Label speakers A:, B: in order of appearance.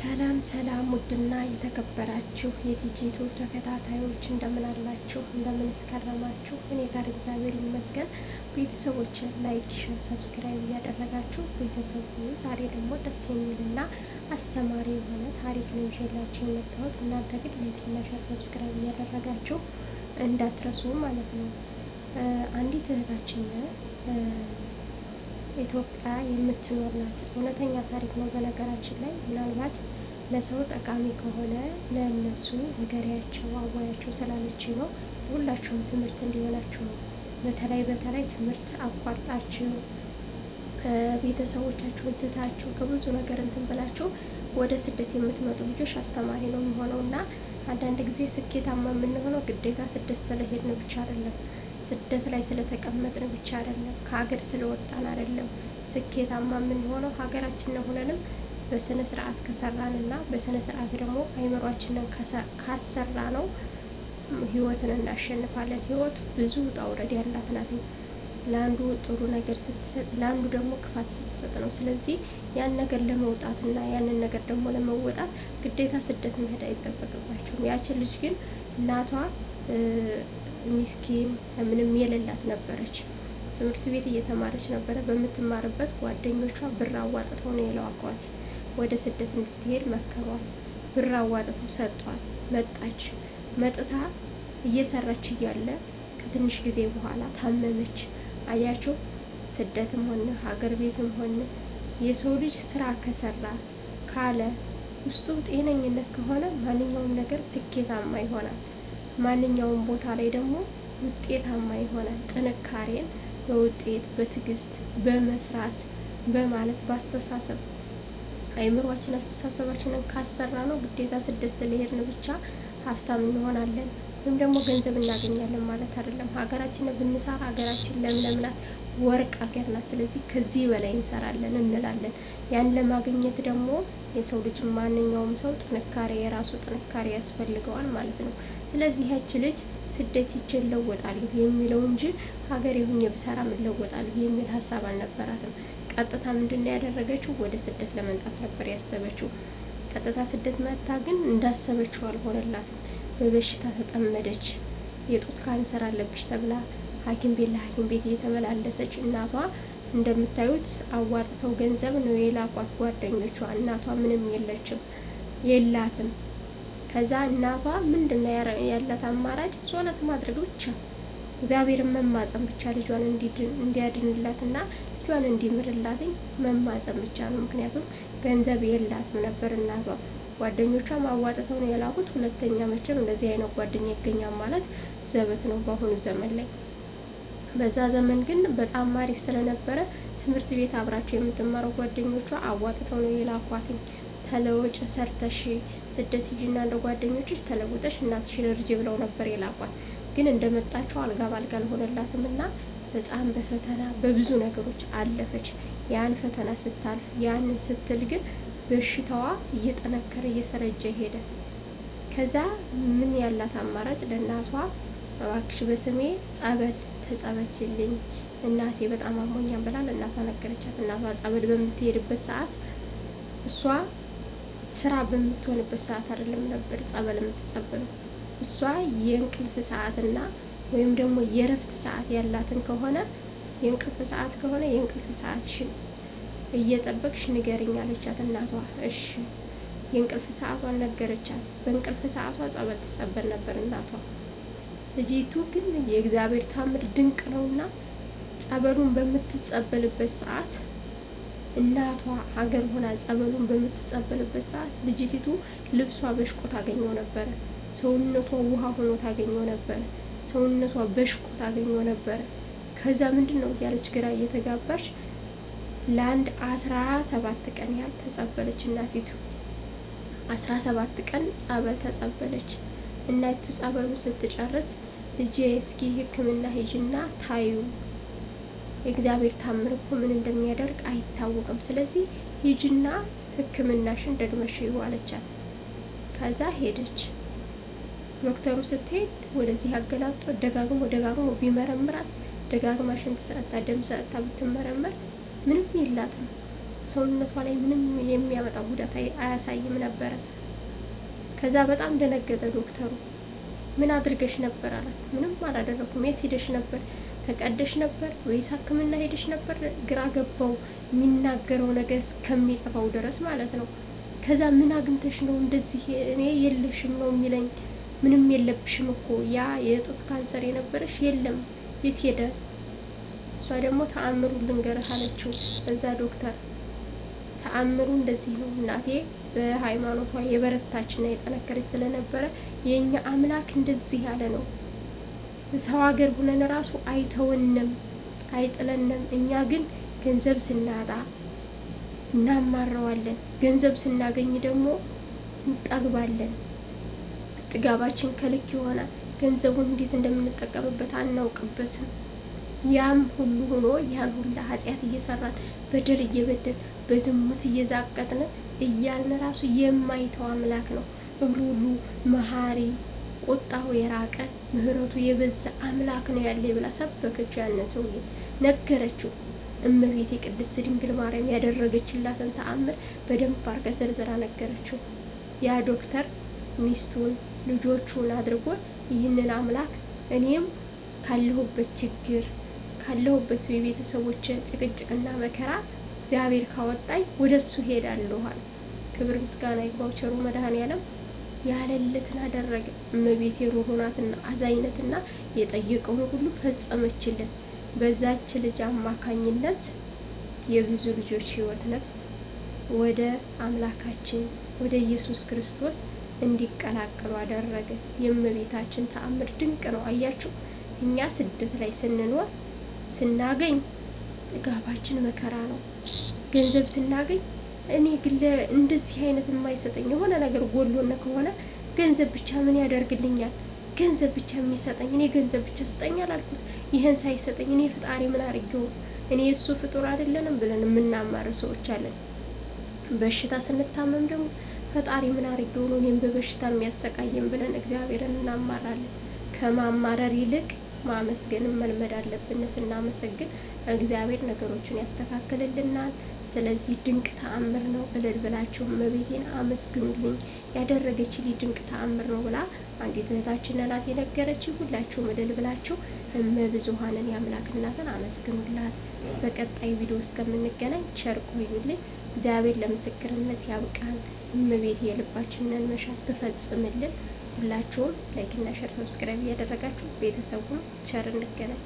A: ሰላም ሰላም ውድና የተከበራችሁ የቲጂቱ ተከታታዮች እንደምን አላችሁ? እንደምን እስከረማችሁ? እኔ ጋር እግዚአብሔር ይመስገን። ቤተሰቦች ላይክ፣ ሼር፣ ሰብስክራይብ እያደረጋችሁ ቤተሰቡ ዛሬ ደግሞ ደስ የሚልና አስተማሪ የሆነ ታሪክ ነው ይዤላችሁ የመጣሁት። እናንተ ግን ላይክ እና ሼር ሰብስክራይብ እያደረጋችሁ እንዳትረሱ ማለት ነው። አንዲት እህታችን ኢትዮጵያ የምትኖር ናት። እውነተኛ ታሪክ ነው። በነገራችን ላይ ምናልባት ለሰው ጠቃሚ ከሆነ ለእነሱ ንገሪያቸው፣ አዋያቸው ስላለች ነው። ሁላችሁም ትምህርት እንዲሆናችሁ ነው። በተለይ ትምህርት አቋርጣችሁ ቤተሰቦቻችሁን ትታችሁ ከብዙ ነገር እንትን ብላችሁ ወደ ስደት የምትመጡ ልጆች አስተማሪ ነው የሚሆነው እና አንዳንድ ጊዜ ስኬታማ የምንሆነው ግዴታ ስደት ስለሄድን ብቻ አይደለም። ስደት ላይ ስለተቀመጥን ብቻ አይደለም። ከሀገር ስለወጣን አይደለም። ስኬታማ የምንሆነው ሀገራችን ነው ሆነንም በስነ ስርዓት ከሰራንና በስነ ስርዓት ደግሞ አይምሯችንን ካሰራ ነው ህይወትን እናሸንፋለን። ህይወት ብዙ ውጣ ውረድ ያላት ናት። ለአንዱ ጥሩ ነገር ስትሰጥ፣ ለአንዱ ደግሞ ክፋት ስትሰጥ ነው። ስለዚህ ያን ነገር ለመውጣትና ያንን ነገር ደግሞ ለመወጣት ግዴታ ስደት መሄድ አይጠበቅባቸውም። ያችን ልጅ ግን እናቷ ሚስኪን ምንም የሌላት ነበረች። ትምህርት ቤት እየተማረች ነበረ። በምትማርበት ጓደኞቿ ብር አዋጥተው ነው የላኳት። ወደ ስደት እንድትሄድ መከሯት። ብር አዋጥተው ሰጧት። መጣች። መጥታ እየሰራች እያለ ከትንሽ ጊዜ በኋላ ታመመች። አያቸው። ስደትም ሆነ ሀገር ቤትም ሆነ የሰው ልጅ ስራ ከሰራ ካለ ውስጡ ጤነኝነት ከሆነ ማንኛውም ነገር ስኬታማ ይሆናል። ማንኛውም ቦታ ላይ ደግሞ ውጤታማ ይሆናል። ጥንካሬን በውጤት በትዕግስት በመስራት በማለት በአስተሳሰብ አይምሯችን አስተሳሰባችንን ካሰራ ነው ግዴታ ስደት ስለሄድን ብቻ ሀብታም እንሆናለን ወይም ደግሞ ገንዘብ እናገኛለን ማለት አይደለም። ሀገራችንን ብንሰራ ሀገራችን ለምለም ናት፣ ወርቅ ሀገር ናት። ስለዚህ ከዚህ በላይ እንሰራለን እንላለን። ያን ለማግኘት ደግሞ የሰው ልጅ ማንኛውም ሰው ጥንካሬ፣ የራሱ ጥንካሬ ያስፈልገዋል ማለት ነው። ስለዚህ ያች ልጅ ስደት ሂጄ እለወጣለሁ የሚለው እንጂ ሀገር ሁኜ ብሰራም እለወጣለሁ የሚል ሀሳብ አልነበራትም። ቀጥታ ምንድን ነው ያደረገችው? ወደ ስደት ለመምጣት ነበር ያሰበችው። ቀጥታ ስደት መጥታ ግን እንዳሰበችው አልሆነላትም። በበሽታ ተጠመደች። የጡት ካንሰር አለብሽ ተብላ ሐኪም ቤት ለሐኪም ቤት እየተመላለሰች እናቷ እንደምታዩት አዋጥተው ገንዘብ ነው የላኳት ጓደኞቿ። እናቷ ምንም የላትም። ከዛ እናቷ ምንድነው ያላት አማራጭ? ሶላት ማድረግ ብቻ፣ እግዚአብሔርን መማጸን ብቻ፣ ልጇን እንዲያድንላትና ልጇን እንዲምርላት መማጸን ብቻ ነው። ምክንያቱም ገንዘብ የላትም ነበር እናቷ። ጓደኞቿ ማዋጥተው ነው የላኩት። ሁለተኛ መቼም እንደዚህ አይነት ጓደኛ ይገኛል ማለት ዘበት ነው በአሁኑ ዘመን ላይ። በዛ ዘመን ግን በጣም አሪፍ ስለነበረ ትምህርት ቤት አብራቸው የምትማረው ጓደኞቿ አዋጥተው ነው የላኳትኝ። ተለወጭ ሰርተሽ ስደት ሂጂና እንደ ጓደኞችሽ ተለውጠሽ እናትሽን እርጂ ብለው ነበር የላኳት። ግን እንደመጣቸው አልጋ ባልጋ አልሆነላትም እና በጣም በፈተና በብዙ ነገሮች አለፈች። ያን ፈተና ስታልፍ ያንን ስትል ግን በሽታዋ እየጠነከረ እየሰረጀ ሄደ። ከዛ ምን ያላት አማራጭ? ለእናቷ እባክሽ በስሜ ጸበል ተጸበችልኝ እናቴ በጣም አሞኛል ብላ ለእናቷ ነገረቻት። እናቷ ጸበል በምትሄድበት ሰዓት እሷ ስራ በምትሆንበት ሰዓት አይደለም ነበር ጸበል የምትጸበለው። እሷ የእንቅልፍ ሰዓትና ወይም ደግሞ የእረፍት ሰዓት ያላትን ከሆነ የእንቅልፍ ሰዓት ከሆነ የእንቅልፍ ሰዓትሽን እየጠበቅሽ ንገሪኝ አለቻት እናቷ። እሺ የእንቅልፍ ሰዓቷን ነገረቻት። በእንቅልፍ ሰዓቷ ጸበል ትጸበል ነበር እናቷ። ልጅቱ ግን የእግዚአብሔር ታምር ድንቅ ነውና ጸበሉን በምትጸበልበት ሰዓት እናቷ ሀገር ሆና ጸበሉን በምትጸበልበት ሰዓት ልጅቲቱ ልብሷ በሽቆ ታገኘው ነበረ። ሰውነቷ ውሃ ሆኖ ታገኘው ነበረ። ሰውነቷ በሽቆ ታገኘው ነበረ። ከዛ ምንድነው እያለች ግራ እየተጋባች ለአንድ 17 ቀን ያህል ተጸበለች እናቲቱ። 17 ቀን ጸበል ተጸበለች እናቲቱ። ጸበሉን ስትጨርስ ልጄ እስኪ ሕክምና ሂጂና ታዩ፣ የእግዚአብሔር ታምር እኮ ምን እንደሚያደርግ አይታወቅም። ስለዚህ ሂጂና ሕክምናሽን ደግመሽ ይዩ አለቻት። ከዛ ሄደች። ዶክተሩ ስትሄድ ወደዚህ አገላብጦ ደጋግሞ ቢመረምራት ደጋግማ ሽንት ሰጥታ ደም ሰጥታ ብትመረመር ምንም የላትም። ሰውነቷ ላይ ምንም የሚያመጣ ጉዳት አያሳይም ነበረ። ከዛ በጣም ደነገጠ ዶክተሩ። ምን አድርገሽ ነበር አላት። ምንም አላደረኩም። የት ሄደሽ ነበር? ተቀደሽ ነበር ወይስ ሕክምና ሄደሽ ነበር? ግራ ገባው፣ የሚናገረው ነገር እስከሚጠፋው ድረስ ማለት ነው። ከዛ ምን አግኝተሽ ነው እንደዚህ? እኔ የለሽም ነው የሚለኝ። ምንም የለብሽም እኮ ያ የጡት ካንሰር የነበረሽ የለም፣ የት ሄደ? እሷ ደግሞ ተአምሩ ልንገርህ አለችው። እዛ ዶክተር ተአምሩ እንደዚህ ነው እናቴ በሃይማኖቷ የበረታችና የጠነከረች ስለነበረ የኛ አምላክ እንደዚህ ያለ ነው። ሰው ሀገር ሁነን ራሱ አይተውንም፣ አይጥለንም። እኛ ግን ገንዘብ ስናጣ እናማረዋለን፣ ገንዘብ ስናገኝ ደግሞ እንጠግባለን። ጥጋባችን ከልክ ይሆናል። ገንዘቡን እንዴት እንደምንጠቀምበት አናውቅበትም። ያም ሁሉ ሆኖ ያን ሁላ ኃጢአት እየሰራን በደል እየበደል በዝሙት እየዛቀጥን እያልን ራሱ የማይተው አምላክ ነው። ሩሩ መሀሪ፣ ቁጣው የራቀ ምህረቱ የበዛ አምላክ ነው ያለ ብላ ሰበከችው። ያነ ሰውዬ ነገረችው። እመቤቴ ቅድስት ድንግል ማርያም ያደረገችላትን ተአምር በደንብ አርጋ ዘርዝራ ነገረችው። ያ ዶክተር ሚስቱን ልጆቹን አድርጎ ይህንን አምላክ እኔም ካለሁበት ችግር ካለሁበት የቤተሰቦች ጭቅጭቅና መከራ እግዚአብሔር ካወጣኝ ወደሱ ሄዳለኋል። ክብር ምስጋና ይግባው ቸሩ መድኃኔዓለም ያለለትን አደረገ። እመቤቴ ሩሩ ናትና አዛኝነትና የጠየቀውን ሁሉ ፈጸመችለት። በዛች ልጅ አማካኝነት የብዙ ልጆች ሕይወት ነፍስ ወደ አምላካችን ወደ ኢየሱስ ክርስቶስ እንዲቀላቀሉ አደረገ። የእመቤታችን ተአምር ድንቅ ነው። አያችሁ፣ እኛ ስደት ላይ ስንኖር ስናገኝ ጥጋባችን መከራ ነው። ገንዘብ ስናገኝ እኔ ግን እንደዚህ አይነት የማይሰጠኝ የሆነ ነገር ጎሎነ ከሆነ ገንዘብ ብቻ ምን ያደርግልኛል? ገንዘብ ብቻ የሚሰጠኝ እኔ ገንዘብ ብቻ ስጠኛል አልኩት። ይህን ሳይሰጠኝ እኔ ፍጣሪ ምን አድርጌው? እኔ እሱ ፍጡር አይደለንም ብለን የምናማር ሰዎች አለን። በሽታ ስንታመም ደግሞ ፈጣሪ ምን አድርጌው ነው እኔም በበሽታ የሚያሰቃየን ብለን እግዚአብሔርን እናማራለን። ከማማረር ይልቅ ማመስገንን መልመድ አለብን። ስናመሰግን እግዚአብሔር ነገሮችን ያስተካክልልናል። ስለዚህ ድንቅ ተአምር ነው እልል ብላችሁ እመቤቴን አመስግኑልኝ፣ ያደረገችልኝ ድንቅ ተአምር ነው ብላ አንዲት እህታችን ናት የነገረችኝ። ሁላችሁም እልል ብላችሁ እመብዙኃንን የአምላክ እናትን አመስግኑላት። በቀጣይ ቪዲዮ እስከምንገናኝ ቸር ቆዩልኝ። እግዚአብሔር ለምስክርነት ያብቃን። እመቤቴ የልባችንን መሻት ትፈጽምልን። ሁላችሁም ላይክ እና ሼር ሰብስክራይብ እያደረጋችሁ ቤተሰቡን ቸር እንገናኝ።